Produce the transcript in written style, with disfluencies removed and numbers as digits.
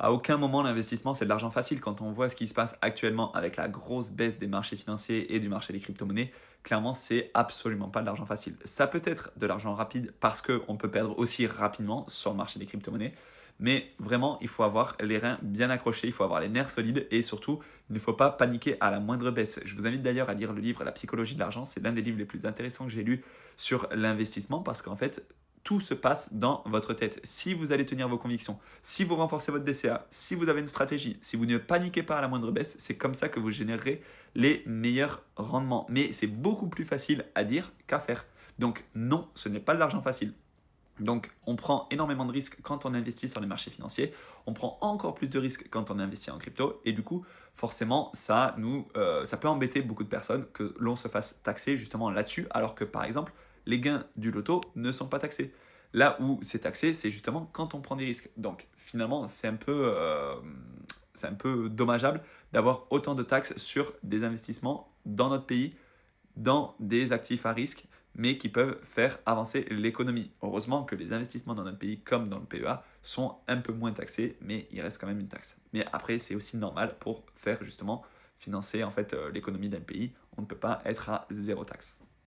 À aucun moment l'investissement c'est de l'argent facile. Quand on voit ce qui se passe actuellement avec la grosse baisse des marchés financiers et du marché des crypto-monnaies, clairement c'est absolument pas de l'argent facile. Ça peut être de l'argent rapide parce qu'on peut perdre aussi rapidement sur le marché des crypto-monnaies, mais vraiment il faut avoir les reins bien accrochés, il faut avoir les nerfs solides et surtout il ne faut pas paniquer à la moindre baisse. Je vous invite d'ailleurs à lire le livre La psychologie de l'argent, c'est l'un des livres les plus intéressants que j'ai lu sur l'investissement parce qu'en fait tout se passe dans votre tête. Si vous allez tenir vos convictions, si vous renforcez votre DCA, si vous avez une stratégie, si vous ne paniquez pas à la moindre baisse, c'est comme ça que vous générerez les meilleurs rendements. Mais c'est beaucoup plus facile à dire qu'à faire. Donc non, ce n'est pas de l'argent facile. Donc, on prend énormément de risques quand on investit sur les marchés financiers. On prend encore plus de risques quand on investit en crypto. Et du coup, forcément, ça peut embêter beaucoup de personnes que l'on se fasse taxer justement là-dessus, alors que par exemple, les gains du loto ne sont pas taxés. Là où c'est taxé, c'est justement quand on prend des risques. Donc, finalement, c'est un peu dommageable d'avoir autant de taxes sur des investissements dans notre pays dans des actifs à risque, mais qui peuvent faire avancer l'économie. Heureusement que les investissements dans notre pays, comme dans le PEA, sont un peu moins taxés, mais il reste quand même une taxe. Mais après, c'est aussi normal pour faire justement financer en fait l'économie d'un pays. On ne peut pas être à zéro taxe.